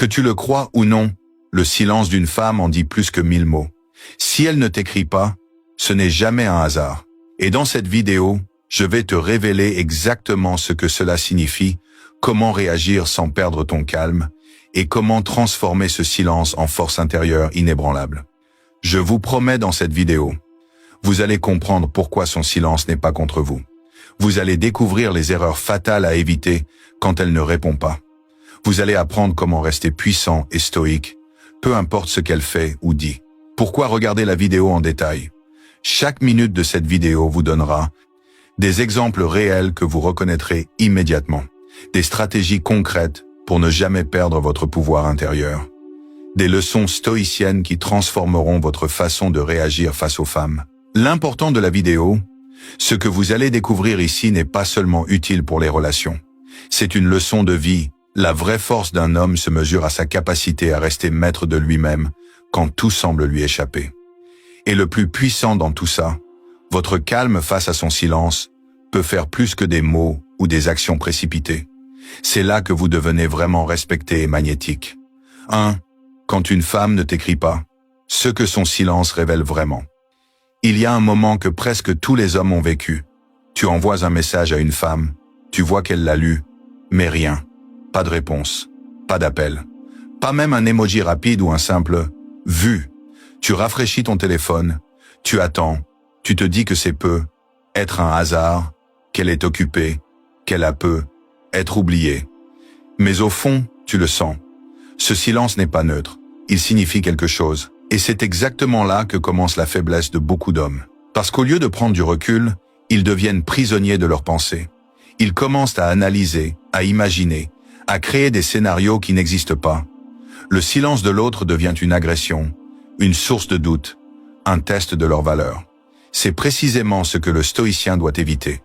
Que tu le crois ou non, le silence d'une femme en dit plus que 1000 mots. Si elle ne t'écrit pas, ce n'est jamais un hasard. Et dans cette vidéo, je vais te révéler exactement ce que cela signifie, comment réagir sans perdre ton calme, et comment transformer ce silence en force intérieure inébranlable. Je vous promets dans cette vidéo, vous allez comprendre pourquoi son silence n'est pas contre vous. Vous allez découvrir les erreurs fatales à éviter quand elle ne répond pas. Vous allez apprendre comment rester puissant et stoïque, peu importe ce qu'elle fait ou dit. Pourquoi regarder la vidéo en détail? Chaque minute de cette vidéo vous donnera des exemples réels que vous reconnaîtrez immédiatement, des stratégies concrètes pour ne jamais perdre votre pouvoir intérieur, des leçons stoïciennes qui transformeront votre façon de réagir face aux femmes. L'important de la vidéo, ce que vous allez découvrir ici n'est pas seulement utile pour les relations. C'est une leçon de vie. La vraie force d'un homme se mesure à sa capacité à rester maître de lui-même quand tout semble lui échapper. Et le plus puissant dans tout ça, votre calme face à son silence, peut faire plus que des mots ou des actions précipitées. C'est là que vous devenez vraiment respecté et magnétique. 1. Quand une femme ne t'écrit pas, ce que son silence révèle vraiment. Il y a un moment que presque tous les hommes ont vécu. Tu envoies un message à une femme, tu vois qu'elle l'a lu, mais rien. Pas de réponse, pas d'appel, pas même un emoji rapide ou un simple « vu ». Tu rafraîchis ton téléphone, tu attends, tu te dis que c'est peu, être un hasard, qu'elle est occupée, qu'elle a peu, être oubliée. Mais au fond, tu le sens. Ce silence n'est pas neutre, il signifie quelque chose. Et c'est exactement là que commence la faiblesse de beaucoup d'hommes. Parce qu'au lieu de prendre du recul, ils deviennent prisonniers de leurs pensées. Ils commencent à analyser, à imaginer, à créer des scénarios qui n'existent pas. Le silence de l'autre devient une agression, une source de doute, un test de leur valeur. C'est précisément ce que le stoïcien doit éviter.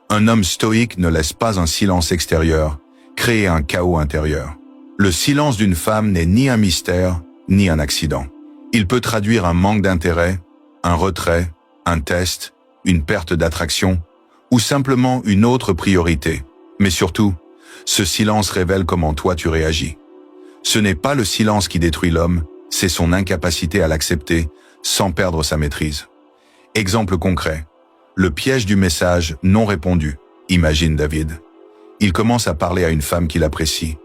Un homme stoïque ne laisse pas un silence extérieur créer un chaos intérieur. Le silence d'une femme n'est ni un mystère, ni un accident. Il peut traduire un manque d'intérêt, un retrait, un test, une perte d'attraction, ou simplement une autre priorité. Mais surtout, ce silence révèle comment toi tu réagis. Ce n'est pas le silence qui détruit l'homme, c'est son incapacité à l'accepter sans perdre sa maîtrise. Exemple concret. Le piège du message non répondu. Imagine David. Il commence à parler à une femme qu'il apprécie.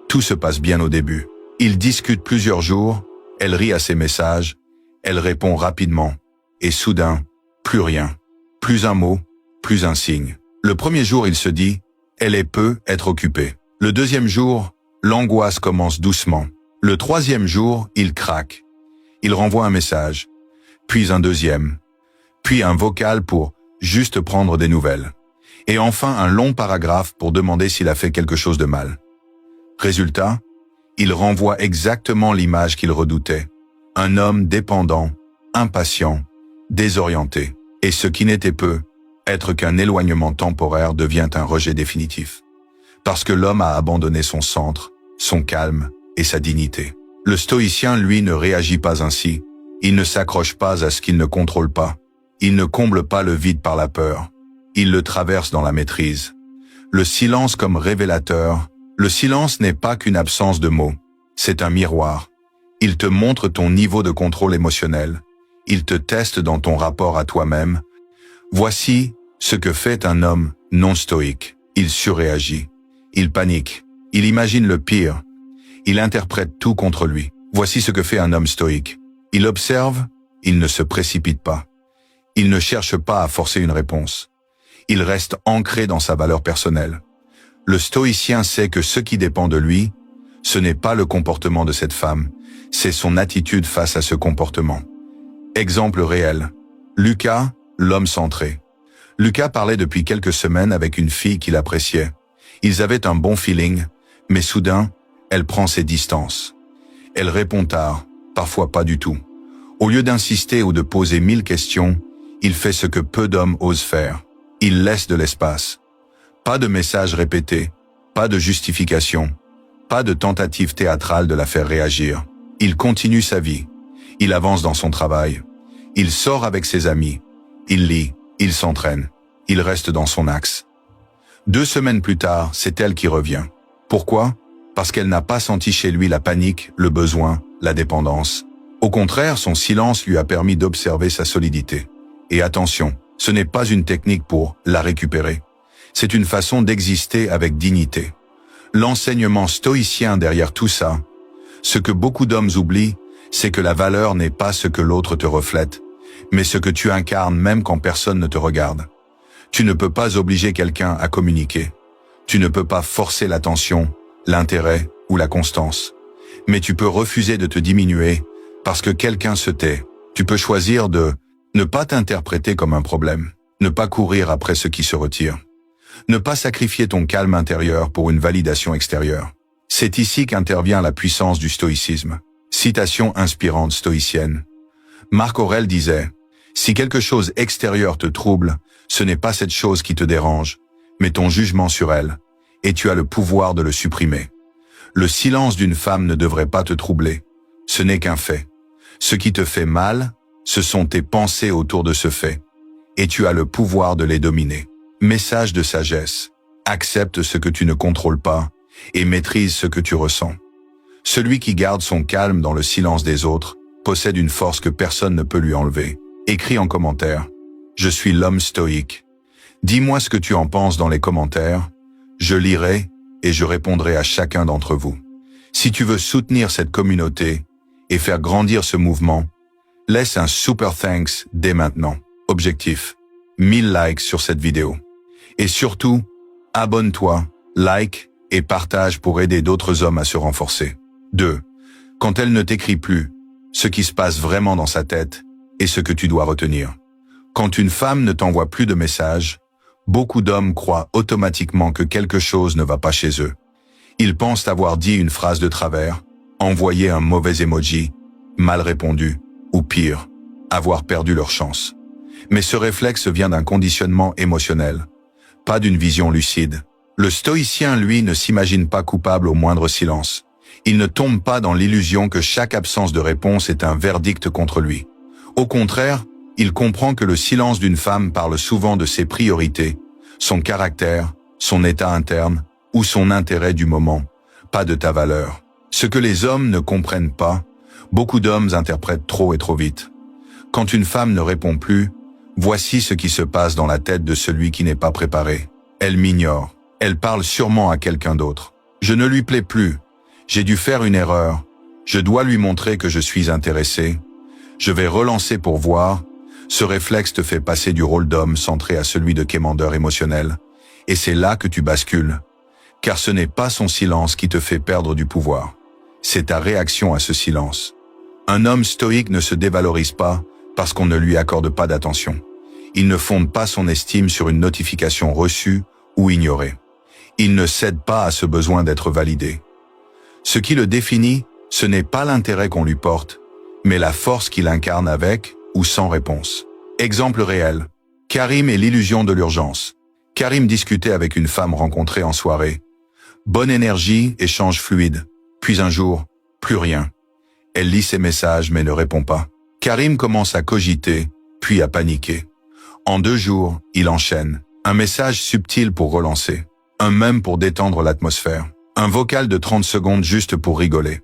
Tout se passe bien au début. Ils discutent plusieurs jours, elle rit à ses messages, elle répond rapidement, et soudain, plus rien. Plus un mot, plus un signe. Le premier jour, il se dit, elle peut être occupée. Le deuxième jour, l'angoisse commence doucement. Le troisième jour, il craque. Il renvoie un message, puis un deuxième, puis un vocal pour juste prendre des nouvelles. Et enfin un long paragraphe pour demander s'il a fait quelque chose de mal. Résultat, il renvoie exactement l'image qu'il redoutait. Un homme dépendant, impatient, désorienté. Et ce qui n'était peu, être qu'un éloignement temporaire devient un rejet définitif. Parce que l'homme a abandonné son centre, son calme et sa dignité. Le stoïcien, lui, ne réagit pas ainsi. Il ne s'accroche pas à ce qu'il ne contrôle pas. Il ne comble pas le vide par la peur. Il le traverse dans la maîtrise. Le silence comme révélateur. Le silence n'est pas qu'une absence de mots. C'est un miroir. Il te montre ton niveau de contrôle émotionnel. Il te teste dans ton rapport à toi-même. Voici ce que fait un homme non stoïque. Il surréagit. Il panique. Il imagine le pire. Il interprète tout contre lui. Voici ce que fait un homme stoïque. Il observe, il ne se précipite pas. Il ne cherche pas à forcer une réponse. Il reste ancré dans sa valeur personnelle. Le stoïcien sait que ce qui dépend de lui, ce n'est pas le comportement de cette femme, c'est son attitude face à ce comportement. Exemple réel. Lucas, l'homme centré. Lucas parlait depuis quelques semaines avec une fille qu'il appréciait. Ils avaient un bon feeling, mais soudain, elle prend ses distances. Elle répond tard, parfois pas du tout. Au lieu d'insister ou de poser 1000 questions, il fait ce que peu d'hommes osent faire. Il laisse de l'espace. Pas de messages répétés, pas de justification, pas de tentative théâtrale de la faire réagir. Il continue sa vie. Il avance dans son travail. Il sort avec ses amis. Il lit, il s'entraîne. Il reste dans son axe. 2 semaines plus tard, c'est elle qui revient. Pourquoi? parce qu'elle n'a pas senti chez lui la panique, le besoin, la dépendance. Au contraire, son silence lui a permis d'observer sa solidité. Et attention, ce n'est pas une technique pour la récupérer. C'est une façon d'exister avec dignité. L'enseignement stoïcien derrière tout ça, ce que beaucoup d'hommes oublient, c'est que la valeur n'est pas ce que l'autre te reflète, mais ce que tu incarnes même quand personne ne te regarde. Tu ne peux pas obliger quelqu'un à communiquer. Tu ne peux pas forcer l'attention, l'intérêt ou la constance. Mais tu peux refuser de te diminuer parce que quelqu'un se tait. Tu peux choisir de ne pas t'interpréter comme un problème, ne pas courir après ce qui se retire, ne pas sacrifier ton calme intérieur pour une validation extérieure. C'est ici qu'intervient la puissance du stoïcisme. Citation inspirante stoïcienne. Marc Aurèle disait « Si quelque chose extérieur te trouble, ce n'est pas cette chose qui te dérange, mais ton jugement sur elle, et tu as le pouvoir de le supprimer. Le silence d'une femme ne devrait pas te troubler. Ce n'est qu'un fait. Ce qui te fait mal, ce sont tes pensées autour de ce fait, et tu as le pouvoir de les dominer. » Message de sagesse. Accepte ce que tu ne contrôles pas, et maîtrise ce que tu ressens. Celui qui garde son calme dans le silence des autres possède une force que personne ne peut lui enlever. Écris en commentaire « Je suis l'homme stoïque ». Dis-moi ce que tu en penses dans les commentaires. Je lirai et je répondrai à chacun d'entre vous. Si tu veux soutenir cette communauté et faire grandir ce mouvement, laisse un super thanks dès maintenant. Objectif, 1000 likes sur cette vidéo. Et surtout, abonne-toi, like et partage pour aider d'autres hommes à se renforcer. 2. Quand elle ne t'écrit plus, ce qui se passe vraiment dans sa tête et ce que tu dois retenir. Quand une femme ne t'envoie plus de messages, beaucoup d'hommes croient automatiquement que quelque chose ne va pas chez eux. Ils pensent avoir dit une phrase de travers, envoyé un mauvais emoji, mal répondu, ou pire, avoir perdu leur chance. Mais ce réflexe vient d'un conditionnement émotionnel, pas d'une vision lucide. Le stoïcien, lui, ne s'imagine pas coupable au moindre silence. Il ne tombe pas dans l'illusion que chaque absence de réponse est un verdict contre lui. Au contraire, il comprend que le silence d'une femme parle souvent de ses priorités, son caractère, son état interne ou son intérêt du moment, pas de ta valeur. Ce que les hommes ne comprennent pas, beaucoup d'hommes interprètent trop et trop vite. Quand une femme ne répond plus, voici ce qui se passe dans la tête de celui qui n'est pas préparé. Elle m'ignore. Elle parle sûrement à quelqu'un d'autre. Je ne lui plais plus. J'ai dû faire une erreur. Je dois lui montrer que je suis intéressé. Je vais relancer pour voir. Ce réflexe te fait passer du rôle d'homme centré à celui de quémandeur émotionnel. Et c'est là que tu bascules. Car ce n'est pas son silence qui te fait perdre du pouvoir. C'est ta réaction à ce silence. Un homme stoïque ne se dévalorise pas parce qu'on ne lui accorde pas d'attention. Il ne fonde pas son estime sur une notification reçue ou ignorée. Il ne cède pas à ce besoin d'être validé. Ce qui le définit, ce n'est pas l'intérêt qu'on lui porte, mais la force qu'il incarne avec ou sans réponse. Exemple réel. Karim et l'illusion de l'urgence. Karim discutait avec une femme rencontrée en soirée. Bonne énergie, échange fluide. Puis un jour, plus rien. Elle lit ses messages mais ne répond pas. Karim commence à cogiter, puis à paniquer. En 2 jours, il enchaîne. Un message subtil pour relancer. Un mème pour détendre l'atmosphère. Un vocal de 30 secondes juste pour rigoler.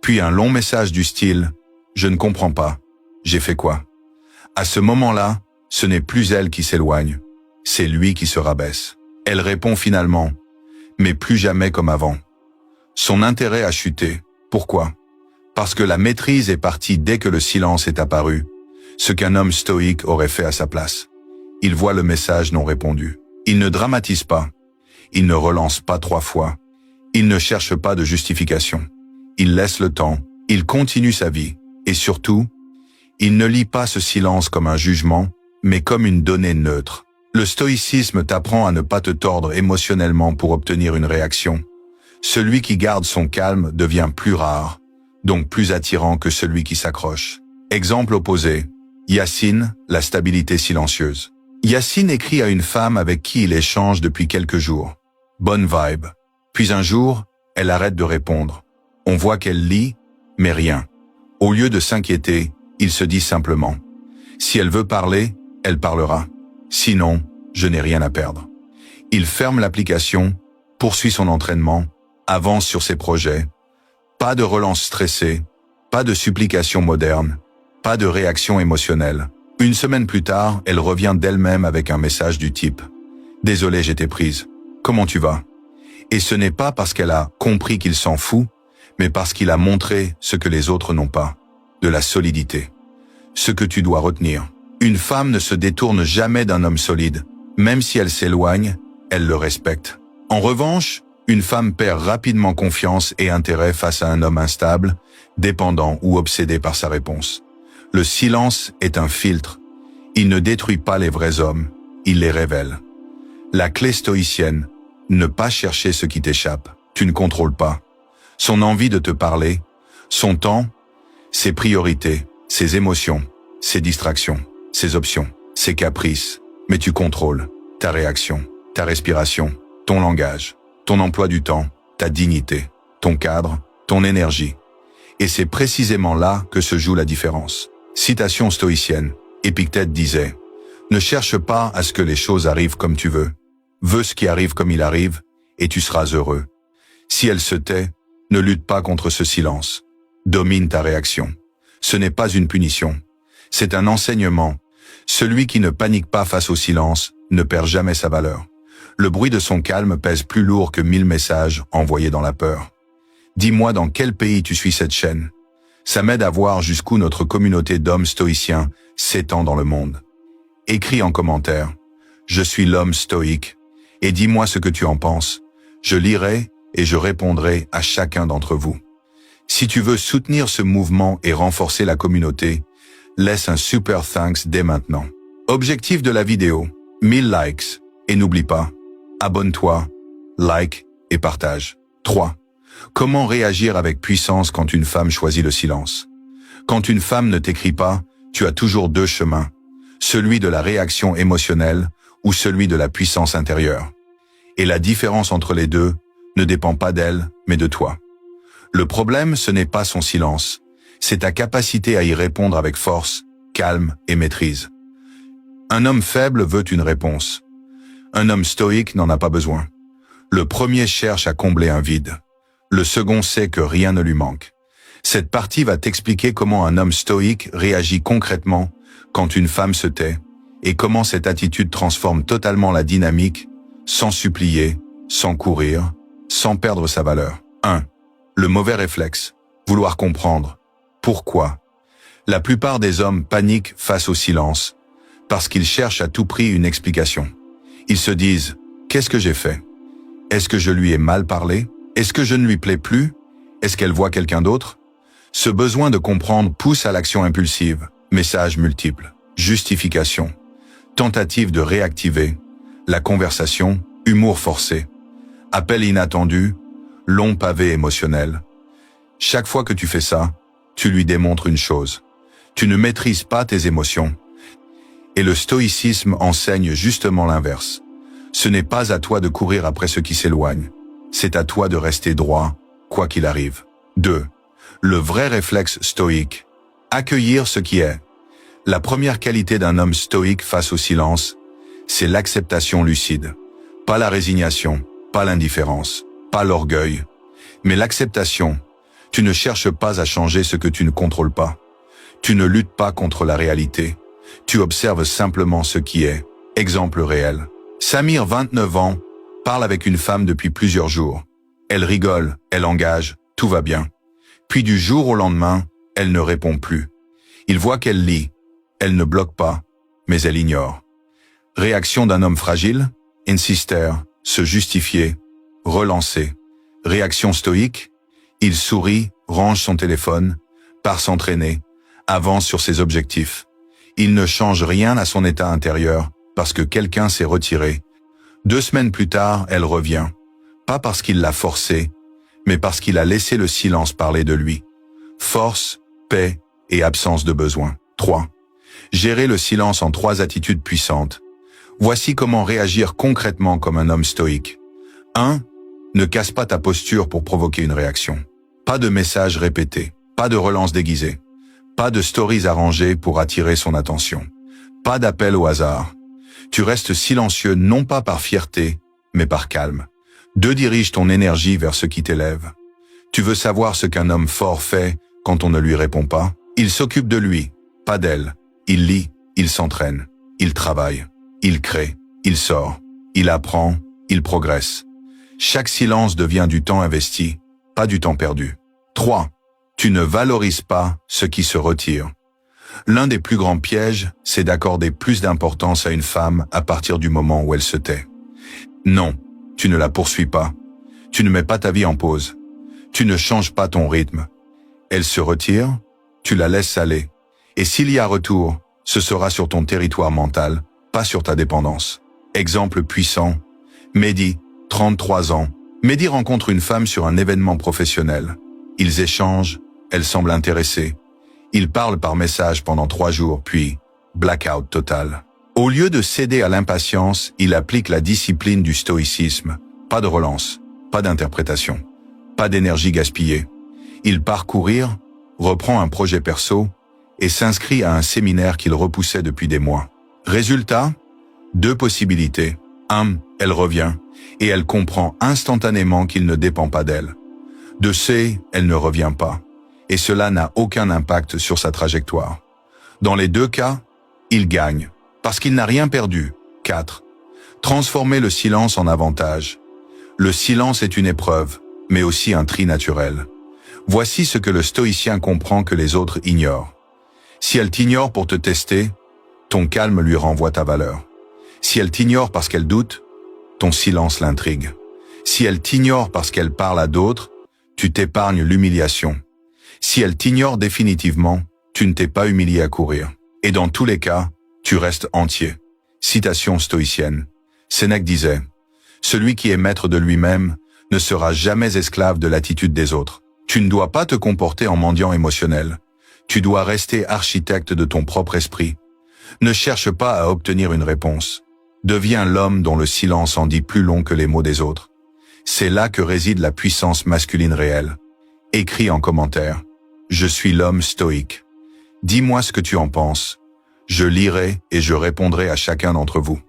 Puis un long message du style « Je ne comprends pas. J'ai fait quoi ?» À ce moment-là, ce n'est plus elle qui s'éloigne. C'est lui qui se rabaisse. Elle répond finalement, mais plus jamais comme avant. Son intérêt a chuté. Pourquoi? Parce que la maîtrise est partie dès que le silence est apparu, ce qu'un homme stoïque aurait fait à sa place. Il voit le message non répondu. Il ne dramatise pas. Il ne relance pas 3 fois. Il ne cherche pas de justification. Il laisse le temps. Il continue sa vie. Et surtout, il ne lit pas ce silence comme un jugement, mais comme une donnée neutre. Le stoïcisme t'apprend à ne pas te tordre émotionnellement pour obtenir une réaction. Celui qui garde son calme devient plus rare, donc plus attirant que celui qui s'accroche. Exemple opposé. Yacine, la stabilité silencieuse. Yacine écrit à une femme avec qui il échange depuis quelques jours. Bonne vibe. Puis un jour, elle arrête de répondre. On voit qu'elle lit, mais rien. Au lieu de s'inquiéter, il se dit simplement « Si elle veut parler, elle parlera. Sinon, je n'ai rien à perdre. » Il ferme l'application, poursuit son entraînement, avance sur ses projets. Pas de relance stressée, pas de supplication moderne, pas de réaction émotionnelle. Une semaine plus tard, elle revient d'elle-même avec un message du type « Désolé, j'étais prise. Comment tu vas ?» Et ce n'est pas parce qu'elle a compris qu'il s'en fout, mais parce qu'il a montré ce que les autres n'ont pas, de la solidité. Ce que tu dois retenir. Une femme ne se détourne jamais d'un homme solide. Même si elle s'éloigne, elle le respecte. En revanche, une femme perd rapidement confiance et intérêt face à un homme instable, dépendant ou obsédé par sa réponse. Le silence est un filtre. Il ne détruit pas les vrais hommes, il les révèle. La clé stoïcienne, ne pas chercher ce qui t'échappe. Tu ne contrôles pas. Son envie de te parler, son temps, ses priorités, ses émotions, ses distractions, ses options, ses caprices. Mais tu contrôles ta réaction, ta respiration, ton langage, ton emploi du temps, ta dignité, ton cadre, ton énergie. Et c'est précisément là que se joue la différence. Citation stoïcienne, Épictète disait « Ne cherche pas à ce que les choses arrivent comme tu veux. Veux ce qui arrive comme il arrive, et tu seras heureux. Si elle se tait, ne lutte pas contre ce silence. Domine ta réaction. Ce n'est pas une punition. C'est un enseignement. Celui qui ne panique pas face au silence ne perd jamais sa valeur. Le bruit de son calme pèse plus lourd que 1000 messages envoyés dans la peur. Dis-moi dans quel pays tu suis cette chaîne. Ça m'aide à voir jusqu'où notre communauté d'hommes stoïciens s'étend dans le monde. Écris en commentaire « Je suis l'homme stoïque » et dis-moi ce que tu en penses. Je lirai et je répondrai à chacun d'entre vous. Si tu veux soutenir ce mouvement et renforcer la communauté, laisse un super thanks dès maintenant. Objectif de la vidéo, 1000 likes. Et n'oublie pas, abonne-toi, like et partage. 3. Comment réagir avec puissance quand une femme choisit le silence? Quand une femme ne t'écrit pas, tu as toujours deux chemins, celui de la réaction émotionnelle ou celui de la puissance intérieure. Et la différence entre les deux ne dépend pas d'elle, mais de toi. Le problème, ce n'est pas son silence, c'est ta capacité à y répondre avec force, calme et maîtrise. Un homme faible veut une réponse. Un homme stoïque n'en a pas besoin. Le premier cherche à combler un vide. Le second sait que rien ne lui manque. Cette partie va t'expliquer comment un homme stoïque réagit concrètement quand une femme se tait et comment cette attitude transforme totalement la dynamique sans supplier, sans courir, sans perdre sa valeur. 1. Le mauvais réflexe. Vouloir comprendre. Pourquoi? La plupart des hommes paniquent face au silence parce qu'ils cherchent à tout prix une explication. Ils se disent « Qu'est-ce que j'ai fait? Est-ce que je lui ai mal parlé? Est-ce que je ne lui plais plus? Est-ce qu'elle voit quelqu'un d'autre ?» Ce besoin de comprendre pousse à l'action impulsive. Messages multiples, justification, tentative de réactiver, la conversation, humour forcé, appel inattendu, long pavé émotionnel. Chaque fois que tu fais ça, tu lui démontres une chose. Tu ne maîtrises pas tes émotions. Et le stoïcisme enseigne justement l'inverse. Ce n'est pas à toi de courir après ceux qui s'éloignent. C'est à toi de rester droit, quoi qu'il arrive. 2. Le vrai réflexe stoïque. Accueillir ce qui est. La première qualité d'un homme stoïque face au silence, c'est l'acceptation lucide. Pas la résignation, pas l'indifférence, pas l'orgueil, mais l'acceptation. Tu ne cherches pas à changer ce que tu ne contrôles pas. Tu ne luttes pas contre la réalité. Tu observes simplement ce qui est. Exemple réel. Samir, 29 ans, parle avec une femme depuis plusieurs jours. Elle rigole, elle engage, tout va bien. Puis du jour au lendemain, elle ne répond plus. Il voit qu'elle lit. Elle ne bloque pas, mais elle ignore. Réaction d'un homme fragile, insister, se justifier, relancer. Réaction stoïque, il sourit, range son téléphone, part s'entraîner, avance sur ses objectifs. Il ne change rien à son état intérieur parce que quelqu'un s'est retiré. 2 semaines plus tard, elle revient. Pas parce qu'il l'a forcé, mais parce qu'il a laissé le silence parler de lui. Force, paix et absence de besoin. 3. Gérer le silence en 3 attitudes puissantes. Voici comment réagir concrètement comme un homme stoïque. 1. Ne casse pas ta posture pour provoquer une réaction. Pas de messages répétés, pas de relance déguisée, pas de stories arrangées pour attirer son attention, pas d'appel au hasard. Tu restes silencieux non pas par fierté, mais par calme. 2. Dirige ton énergie vers ce qui t'élève. Tu veux savoir ce qu'un homme fort fait quand on ne lui répond pas? Il s'occupe de lui, pas d'elle. Il lit, il s'entraîne, il travaille, il crée, il sort, il apprend, il progresse. Chaque silence devient du temps investi, pas du temps perdu. 3. Tu ne valorises pas ce qui se retire. L'un des plus grands pièges, c'est d'accorder plus d'importance à une femme à partir du moment où elle se tait. Non, tu ne la poursuis pas. Tu ne mets pas ta vie en pause. Tu ne changes pas ton rythme. Elle se retire, tu la laisses aller. Et s'il y a retour, ce sera sur ton territoire mental, pas sur ta dépendance. Exemple puissant. Mehdi, 33 ans. Mehdi rencontre une femme sur un événement professionnel. Ils échangent, elle semble intéressée. Ils parlent par message pendant 3 jours, puis blackout total. Au lieu de céder à l'impatience, il applique la discipline du stoïcisme. Pas de relance, pas d'interprétation, pas d'énergie gaspillée. Il part courir, reprend un projet perso et s'inscrit à un séminaire qu'il repoussait depuis des mois. Résultat, 2 possibilités. 1. Elle revient et elle comprend instantanément qu'il ne dépend pas d'elle. 2. C. Elle ne revient pas. Et cela n'a aucun impact sur sa trajectoire. Dans les 2 cas, il gagne, parce qu'il n'a rien perdu. 4. Transformer le silence en avantage. Le silence est une épreuve, mais aussi un tri naturel. Voici ce que le stoïcien comprend que les autres ignorent. Si elle t'ignore pour te tester, ton calme lui renvoie ta valeur. Si elle t'ignore parce qu'elle doute, ton silence l'intrigue. Si elle t'ignore parce qu'elle parle à d'autres, tu t'épargnes l'humiliation. Si elle t'ignore définitivement, tu ne t'es pas humilié à courir. Et dans tous les cas, tu restes entier. Citation stoïcienne. Sénèque disait « Celui qui est maître de lui-même ne sera jamais esclave de l'attitude des autres. Tu ne dois pas te comporter en mendiant émotionnel. Tu dois rester architecte de ton propre esprit. Ne cherche pas à obtenir une réponse. Deviens l'homme dont le silence en dit plus long que les mots des autres. C'est là que réside la puissance masculine réelle. Écris en commentaire. Je suis l'homme stoïque. Dis-moi ce que tu en penses. Je lirai et je répondrai à chacun d'entre vous.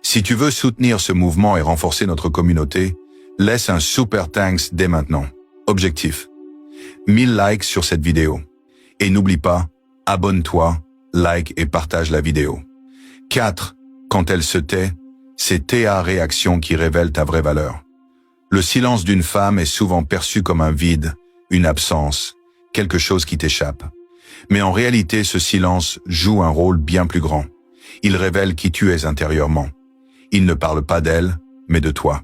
Si tu veux soutenir ce mouvement et renforcer notre communauté, laisse un super thanks dès maintenant. Objectif. 1000 likes sur cette vidéo. Et n'oublie pas, abonne-toi, like et partage la vidéo. 4. Quand elle se tait, c'est ta réaction qui révèle ta vraie valeur. Le silence d'une femme est souvent perçu comme un vide, une absence, quelque chose qui t'échappe. Mais en réalité, ce silence joue un rôle bien plus grand. Il révèle qui tu es intérieurement. Il ne parle pas d'elle, mais de toi.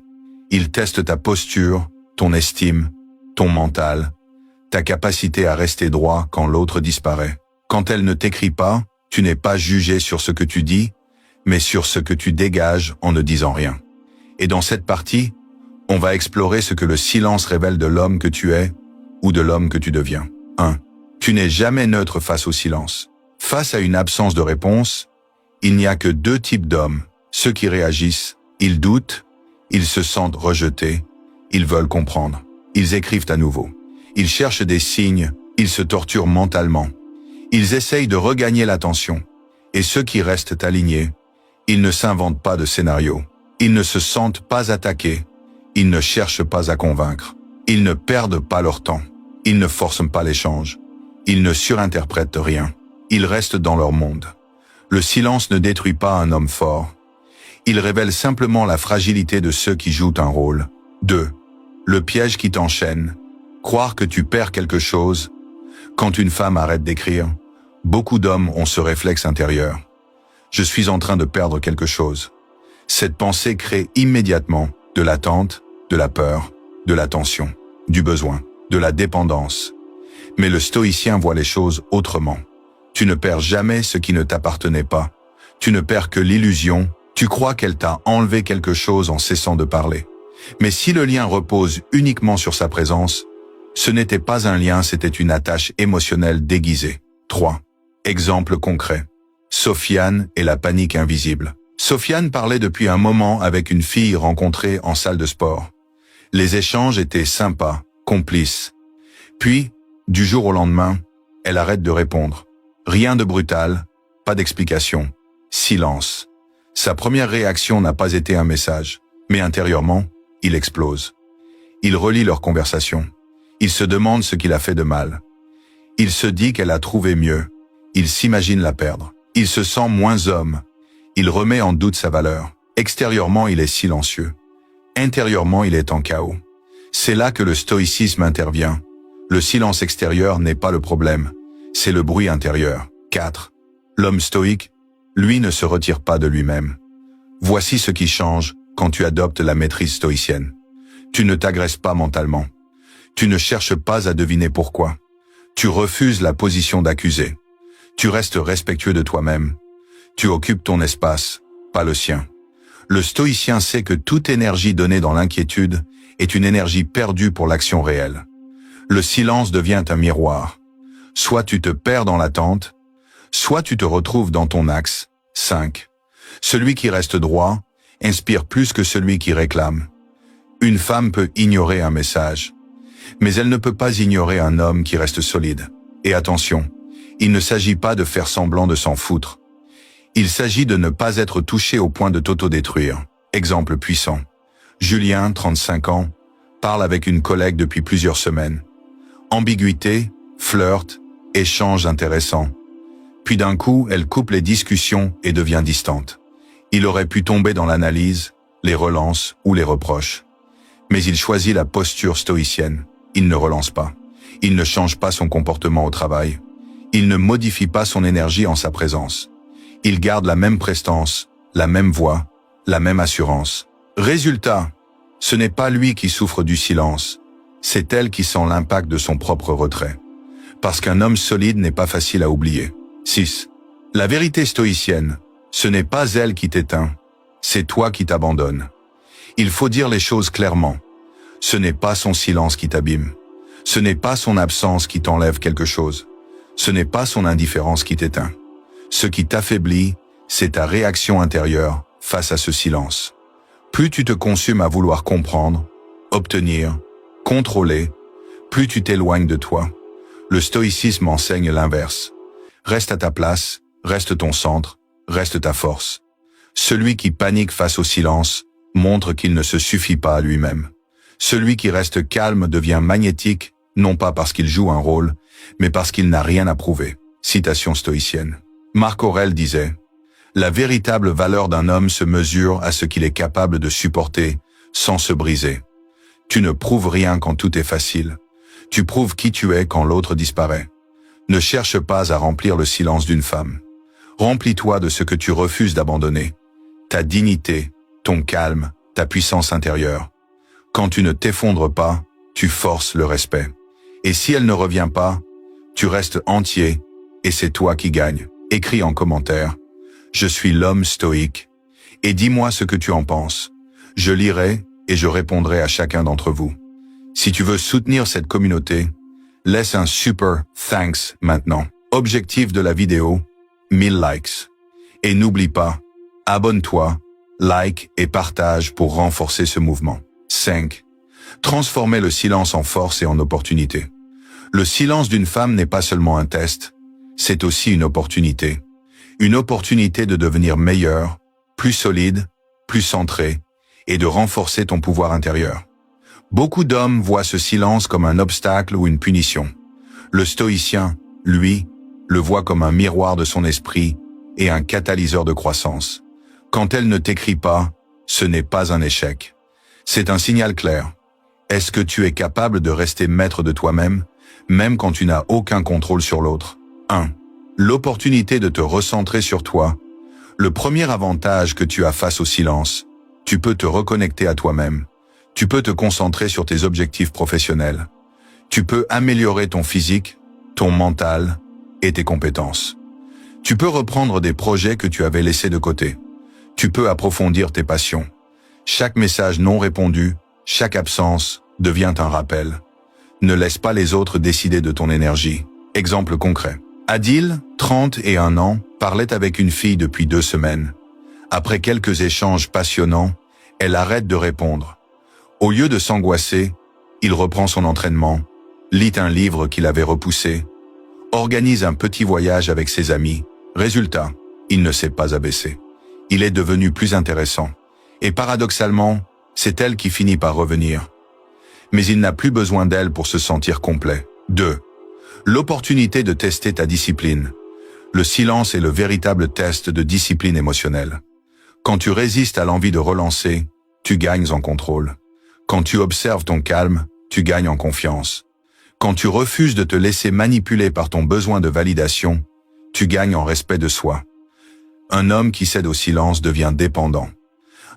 Il teste ta posture, ton estime, ton mental, ta capacité à rester droit quand l'autre disparaît. Quand elle ne t'écrit pas, tu n'es pas jugé sur ce que tu dis, mais sur ce que tu dégages en ne disant rien. Et dans cette partie, on va explorer ce que le silence révèle de l'homme que tu es ou de l'homme que tu deviens. 1. Tu n'es jamais neutre face au silence. Face à une absence de réponse, il n'y a que 2 types d'hommes. Ceux qui réagissent, ils doutent, ils se sentent rejetés, ils veulent comprendre. Ils écrivent à nouveau. Ils cherchent des signes, ils se torturent mentalement. Ils essayent de regagner l'attention. Et ceux qui restent alignés, ils ne s'inventent pas de scénario. Ils ne se sentent pas attaqués. Ils ne cherchent pas à convaincre. Ils ne perdent pas leur temps. Ils ne forcent pas l'échange. Ils ne surinterprètent rien. Ils restent dans leur monde. Le silence ne détruit pas un homme fort. Il révèle simplement la fragilité de ceux qui jouent un rôle. 2. Le piège qui t'enchaîne. Croire que tu perds quelque chose. Quand une femme arrête d'écrire, beaucoup d'hommes ont ce réflexe intérieur. Je suis en train de perdre quelque chose. Cette pensée crée immédiatement de l'attente, de la peur, de la tension, du besoin, de la dépendance. Mais le stoïcien voit les choses autrement. Tu ne perds jamais ce qui ne t'appartenait pas. Tu ne perds que l'illusion. Tu crois qu'elle t'a enlevé quelque chose en cessant de parler. Mais si le lien repose uniquement sur sa présence, ce n'était pas un lien, c'était une attache émotionnelle déguisée. 3. Exemple concret. Sofiane et la panique invisible. Sofiane parlait depuis un moment avec une fille rencontrée en salle de sport. Les échanges étaient sympas, complices. Puis, du jour au lendemain, elle arrête de répondre. Rien de brutal, pas d'explication. Silence. Sa première réaction n'a pas été un message, mais intérieurement, il explose. Il relit leur conversation. Il se demande ce qu'il a fait de mal. Il se dit qu'elle a trouvé mieux. Il s'imagine la perdre. Il se sent moins homme. Il remet en doute sa valeur. Extérieurement, il est silencieux. Intérieurement, il est en chaos. C'est là que le stoïcisme intervient. Le silence extérieur n'est pas le problème. C'est le bruit intérieur. 4. L'homme stoïque, lui, ne se retire pas de lui-même. Voici ce qui change quand tu adoptes la maîtrise stoïcienne. Tu ne t'agresses pas mentalement. Tu ne cherches pas à deviner pourquoi. Tu refuses la position d'accusé. Tu restes respectueux de toi-même. Tu occupes ton espace, pas le sien. Le stoïcien sait que toute énergie donnée dans l'inquiétude est une énergie perdue pour l'action réelle. Le silence devient un miroir. Soit tu te perds dans l'attente, soit tu te retrouves dans ton axe. 5. Celui qui reste droit inspire plus que celui qui réclame. Une femme peut ignorer un message, mais elle ne peut pas ignorer un homme qui reste solide. Et attention, il ne s'agit pas de faire semblant de s'en foutre. Il s'agit de ne pas être touché au point de t'autodétruire. Exemple puissant. Julien, 35 ans, parle avec une collègue depuis plusieurs semaines. Ambiguïté, flirt, échange intéressant. Puis d'un coup, elle coupe les discussions et devient distante. Il aurait pu tomber dans l'analyse, les relances ou les reproches. Mais il choisit la posture stoïcienne. Il ne relance pas. Il ne change pas son comportement au travail. Il ne modifie pas son énergie en sa présence. Il garde la même prestance, la même voix, la même assurance. Résultat, ce n'est pas lui qui souffre du silence, c'est elle qui sent l'impact de son propre retrait. Parce qu'un homme solide n'est pas facile à oublier. 6. La vérité stoïcienne, ce n'est pas elle qui t'éteint, c'est toi qui t'abandonnes. Il faut dire les choses clairement. Ce n'est pas son silence qui t'abîme. Ce n'est pas son absence qui t'enlève quelque chose. Ce n'est pas son indifférence qui t'éteint. Ce qui t'affaiblit, c'est ta réaction intérieure face à ce silence. Plus tu te consumes à vouloir comprendre, obtenir, contrôler, plus tu t'éloignes de toi. Le stoïcisme enseigne l'inverse. Reste à ta place, reste ton centre, reste ta force. Celui qui panique face au silence montre qu'il ne se suffit pas à lui-même. Celui qui reste calme devient magnétique, non pas parce qu'il joue un rôle, mais parce qu'il n'a rien à prouver. Citation stoïcienne. Marc Aurèle disait « La véritable valeur d'un homme se mesure à ce qu'il est capable de supporter sans se briser. Tu ne prouves rien quand tout est facile. Tu prouves qui tu es quand l'autre disparaît. Ne cherche pas à remplir le silence d'une femme. Remplis-toi de ce que tu refuses d'abandonner. Ta dignité, ton calme, ta puissance intérieure. Quand tu ne t'effondres pas, tu forces le respect. Et si elle ne revient pas, tu restes entier et c'est toi qui gagnes. » Écris en commentaire « Je suis l'homme stoïque » et dis-moi ce que tu en penses. Je lirai et je répondrai à chacun d'entre vous. Si tu veux soutenir cette communauté, laisse un super thanks maintenant. Objectif de la vidéo, 1000 likes. Et n'oublie pas, abonne-toi, like et partage pour renforcer ce mouvement. 5. Transformer le silence en force et en opportunité. Le silence d'une femme n'est pas seulement un test, c'est aussi une opportunité. Une opportunité de devenir meilleur, plus solide, plus centré, et de renforcer ton pouvoir intérieur. Beaucoup d'hommes voient ce silence comme un obstacle ou une punition. Le stoïcien, lui, le voit comme un miroir de son esprit et un catalyseur de croissance. Quand elle ne t'écrit pas, ce n'est pas un échec. C'est un signal clair. Est-ce que tu es capable de rester maître de toi-même, même quand tu n'as aucun contrôle sur l'autre? 1. L'opportunité de te recentrer sur toi. Le premier avantage que tu as face au silence, tu peux te reconnecter à toi-même. Tu peux te concentrer sur tes objectifs professionnels. Tu peux améliorer ton physique, ton mental et tes compétences. Tu peux reprendre des projets que tu avais laissés de côté. Tu peux approfondir tes passions. Chaque message non répondu, chaque absence devient un rappel. Ne laisse pas les autres décider de ton énergie. Exemple concret. Adil, 31 ans, parlait avec une fille depuis 2 semaines. Après quelques échanges passionnants, elle arrête de répondre. Au lieu de s'angoisser, il reprend son entraînement, lit un livre qu'il avait repoussé, organise un petit voyage avec ses amis. Résultat, il ne s'est pas abaissé. Il est devenu plus intéressant. Et paradoxalement, c'est elle qui finit par revenir. Mais il n'a plus besoin d'elle pour se sentir complet. 2. L'opportunité de tester ta discipline. Le silence est le véritable test de discipline émotionnelle. Quand tu résistes à l'envie de relancer, tu gagnes en contrôle. Quand tu observes ton calme, tu gagnes en confiance. Quand tu refuses de te laisser manipuler par ton besoin de validation, tu gagnes en respect de soi. Un homme qui cède au silence devient dépendant.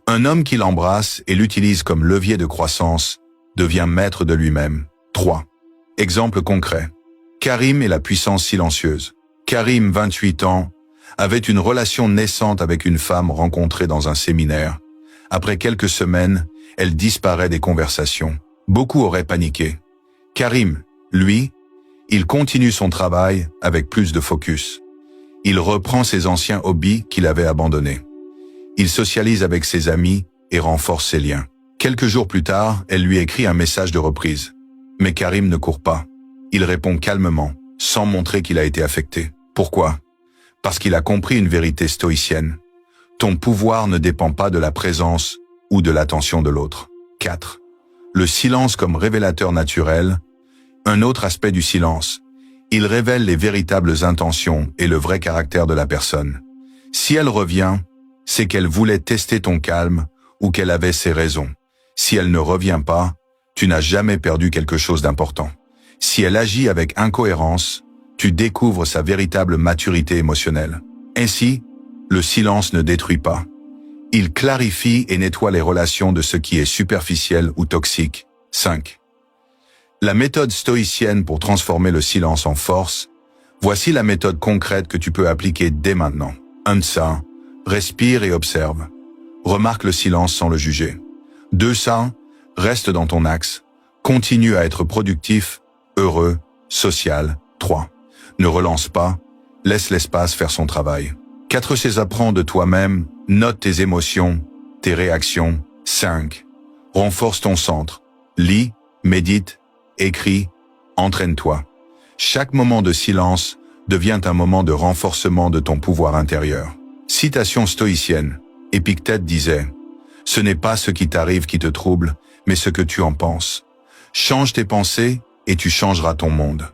Un homme qui l'embrasse et l'utilise comme levier de croissance devient maître de lui-même. 3. Exemple concret. Karim et la puissance silencieuse. Karim, 28 ans, avait une relation naissante avec une femme rencontrée dans un séminaire. Après quelques semaines, elle disparaît des conversations. Beaucoup auraient paniqué. Karim, lui, il continue son travail avec plus de focus. Il reprend ses anciens hobbies qu'il avait abandonnés. Il socialise avec ses amis et renforce ses liens. Quelques jours plus tard, elle lui écrit un message de reprise. Mais Karim ne court pas. Il répond calmement, sans montrer qu'il a été affecté. Pourquoi? Parce qu'il a compris une vérité stoïcienne. Ton pouvoir ne dépend pas de la présence ou de l'attention de l'autre. 4. Le silence comme révélateur naturel. Un autre aspect du silence. Il révèle les véritables intentions et le vrai caractère de la personne. Si elle revient, c'est qu'elle voulait tester ton calme ou qu'elle avait ses raisons. Si elle ne revient pas, tu n'as jamais perdu quelque chose d'important. Si elle agit avec incohérence, tu découvres sa véritable maturité émotionnelle. Ainsi, le silence ne détruit pas. Il clarifie et nettoie les relations de ce qui est superficiel ou toxique. 5. La méthode stoïcienne pour transformer le silence en force. Voici la méthode concrète que tu peux appliquer dès maintenant. 1. Ça, respire et observe. Remarque le silence sans le juger. 2. Ça, reste dans ton axe. Continue à être productif, heureux, social. 3. Ne relance pas, laisse l'espace faire son travail. 4. C'est apprends de toi-même, note tes émotions, tes réactions. 5. Renforce ton centre. Lis, médite, écris, entraîne-toi. Chaque moment de silence devient un moment de renforcement de ton pouvoir intérieur. Citation stoïcienne. Épictète disait « Ce n'est pas ce qui t'arrive qui te trouble, mais ce que tu en penses. Change tes pensées et tu changeras ton monde.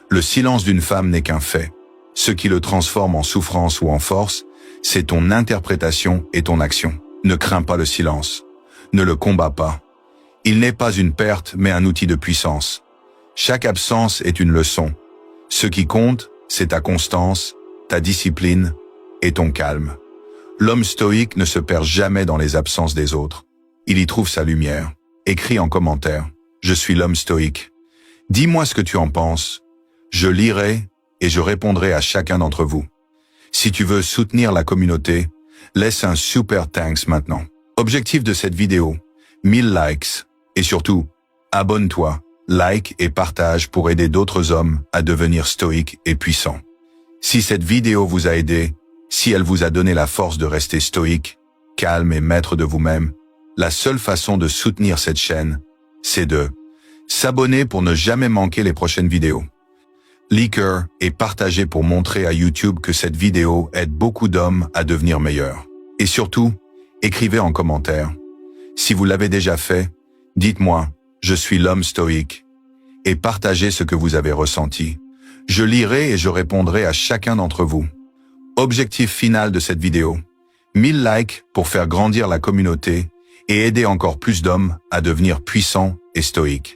Le silence d'une femme n'est qu'un fait. Ce qui le transforme en souffrance ou en force, c'est ton interprétation et ton action. Ne crains pas le silence. Ne le combats pas. Il n'est pas une perte, mais un outil de puissance. Chaque absence est une leçon. Ce qui compte, c'est ta constance, ta discipline et ton calme. L'homme stoïque ne se perd jamais dans les absences des autres. Il y trouve sa lumière. Écris en commentaire. Je suis l'homme stoïque. Dis-moi ce que tu en penses. Je lirai et je répondrai à chacun d'entre vous. Si tu veux soutenir la communauté, laisse un super thanks maintenant. Objectif de cette vidéo, 1000 likes. Et surtout, abonne-toi, like et partage pour aider d'autres hommes à devenir stoïques et puissants. Si cette vidéo vous a aidé, si elle vous a donné la force de rester stoïque, calme et maître de vous-même, la seule façon de soutenir cette chaîne, c'est de s'abonner pour ne jamais manquer les prochaines vidéos. Liker et partager pour montrer à YouTube que cette vidéo aide beaucoup d'hommes à devenir meilleurs. Et surtout, écrivez en commentaire. Si vous l'avez déjà fait, dites-moi « Je suis l'homme stoïque » et partagez ce que vous avez ressenti. Je lirai et je répondrai à chacun d'entre vous. Objectif final de cette vidéo, 1000 likes pour faire grandir la communauté et aider encore plus d'hommes à devenir puissants et stoïques.